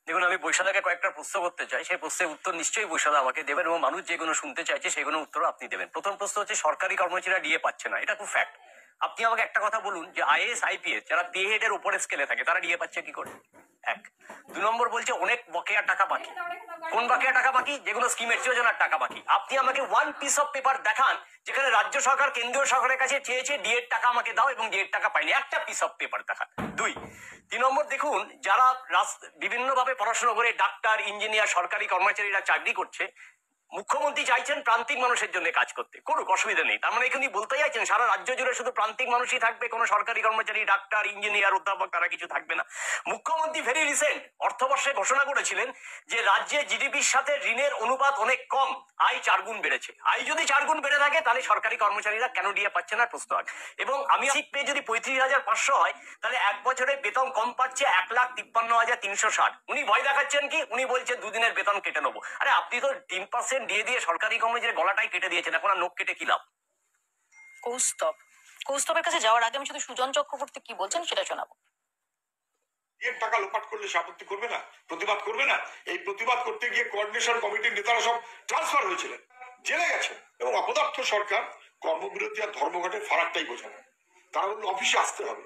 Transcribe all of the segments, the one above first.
দেখুন, আমি বৈশালাকে কয়েকটা প্রশ্ন করতে চাই। সেই প্রশ্নের উত্তর নিশ্চয়ই বৈশালা আমাকে দেবেন এবং মানুষ যেগুলো শুনতে চাইছে সেগুলো উত্তর আপনি দেবেন। প্রথম প্রশ্ন হচ্ছে সরকারি কর্মচারীরা ডিএ পাচ্ছে না, এটা খুব ফ্যাক্ট। আপনি আমাকে একটা কথা বলুন যে আইএএস আইপিএস যারা পে হেডের উপরে স্কেলে থাকে তারা ডিএ পাচ্ছে কি করে? এক। 2 নম্বর বলছে অনেক বকেয়া টাকা বাকি। কোন বকেয়া টাকা বাকি? যেগুলো স্কিমের যোজনার টাকা বাকি। আপনি আমাকে ওয়ান পিস অফ পেপার দেখান যেখানে রাজ্য সরকার কেন্দ্রীয় সরকারের কাছে চেয়েছে ডিএর টাকা আমাকে দাও এবং ডিএর টাকা পাইনি, একটা পিস অফ পেপার দেখান। 2। 3 নম্বর দেখুন, যারা বিভিন্ন ভাবে পড়াশোনা করে ডাক্তার, ইঞ্জিনিয়ার, সরকারি কর্মচারীরা চাকরি করছে, মুখ্যমন্ত্রী চাইছেন প্রান্তিক মানুষের জন্য কাজ করতে, করুক, অসুবিধা নেই। তার মানে এখানে বলতে চাইছেন সারা রাজ্য জুড়ে শুধু প্রান্তিক মানুষই থাকবে, কোনো সরকারি কর্মচারী, ডাক্তার, ইঞ্জিনিয়ার, অধ্যাপক তারা কিছু থাকবে না? মুখ্যমন্ত্রী ভেরি রিসেন্ট অর্থবর্ষে ঘোষণা করেছিলেন যে রাজ্যে জিডিপির সাথে ঋণের অনুপাত অনেক কম, আয় 4 গুণ বেড়েছে। আয় যদি 4 গুণ বেড়ে থাকে তাহলে সরকারি কর্মচারীরা কেন ডিএ পাচ্ছে না প্রশ্ন আছে। এবং আমি ঠিক পেয়ে যদি 35,500 হয় তাহলে এক বছরে বেতন কম পাচ্ছে 1,53,360। উনি ভয় দেখাচ্ছেন কি? উনি বলছে দুদিনের বেতন কেটে নেবো। আরে আপনি তো 3% দিয়ে সরকারি কর্মচারী গলাটাই কেটে দিয়েছেন, এখন আর নখ কেটে কি লাভ? কৌস্তবের কাছে যাওয়ার আগে আমি শুধু সুজন চক্রবর্তী কি বলছেন সেটা শোনাবো। টাকা লোপাট করলে সে আপত্তি করবে না, প্রতিবাদ করবে না? এই প্রতিবাদ করতে গিয়ে কোঅর্ডিনেশন কমিটির নেতারা সব ট্রান্সফার হয়েছিলেন, জেলে গেছেন। এবং অপদার্থ সরকার কর্মবিরতি আর ধর্মঘটের ফারাকটাই বোঝে না। তারা বললো অফিসে আসতে হবে,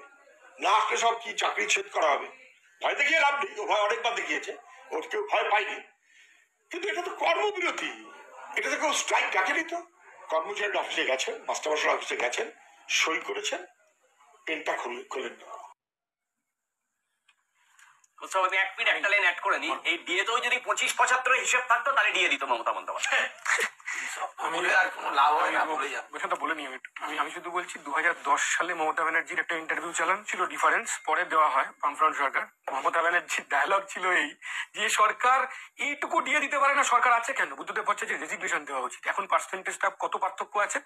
না আসলে সব কি চাকরি ছেদ করা হবে। ভয় দেখিয়ে লাভ নেই, ও ভয় অনেকবার দেখিয়েছে, ওর কেউ ভয় পায়নি। কিন্তু এটা তো কর্মবিরতি, এটাতে কেউ স্ট্রাইক ডাকেনি তো। কর্মচারীরা অফিসে গেছেন, মাস্টারমশাই অফিসে গেছেন, সই করেছেন, পেনটা খোলেন না। আমি 1 মিনিট একটা লাইন অ্যাড করে নিই। এই ডিএতেও যদি 25-75 হিসেব থাকতো তাহলে ডিএ দিত মমতা বন্দ্যোপাধ্যায়। আমি শুধু বলছি 2010 সালে মমতা ব্যানার্জির একটা ইন্টারভিউ চালান ছিল, ডিফারেন্স পরে দেওয়া হয় বামফ্রন্ট সরকার। মমতা ব্যানার্জির ডায়লগ ছিল এই যে সরকার এইটুকু দিয়ে দিতে পারে না, সরকার আছে কেন? বুদ্ধদেব ভট্টাচার্যের রেজিগনেশন দেওয়া উচিত। এখন পার্সেন্টেজটা কত পার্থক্য আছে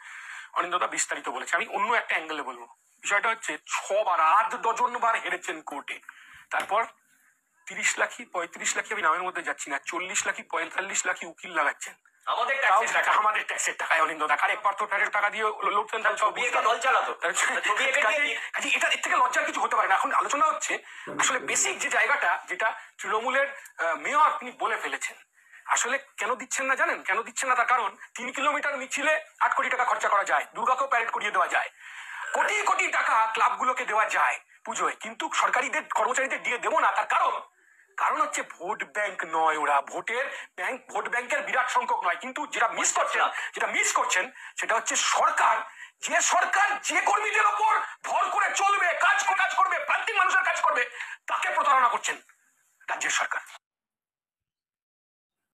অনিন্দতা বিস্তারিত বলেছে, আমি অন্য একটা অ্যাঙ্গেলে বলবো। বিষয়টা হচ্ছে 6 বার 8 ডজন বার হেরেছেন কোর্টে, তারপর 30 লাখি 35 লাখি, আমি নামের মধ্যে যাচ্ছি না, 40 লাখি 45 লাখি উকিল লাগাচ্ছেন আমাদের ট্যাক্সের টাকায়। অনিন্দতা আরেকবার তো ট্যাক্সের টাকা দিয়ে লড়ছেন, তাহলে সব দল চালাতো। এটা এর থেকে লজ্জার কিছু হতে পারে না। এখন আলোচনা হচ্ছে আসলে বেসিক যে জায়গাটা, যেটা তৃণমূলের মেয়র তিনি বলে ফেলেছেন। আসলে কেন দিচ্ছেন না জানেন? কেন দিচ্ছেন না তার কারণ 3 কিলোমিটার মিছিলে 8 কোটি টাকা খরচা করা যায়, দুর্গাকেও প্যারেড করিয়ে দেওয়া যায়, কোটি কোটি টাকা ক্লাবগুলোকে দেওয়া যায় পুজোয়, কিন্তু সরকারিদের কর্মচারীদের দিয়ে দেবো না। তার কারণ হচ্ছে ভোট ব্যাংক নয়, ওরা ভোট ব্যাংকের বিরাট সংখ্যক নয়। কিন্তু যেটা মিস করছেন সেটা হচ্ছে সরকার যে কর্মীদের ওপর ভর করে চলবে, কাজ করবে, প্রান্তিক মানুষের কাজ করবে, তাকে প্রতারণা করছেন রাজ্যের সরকার।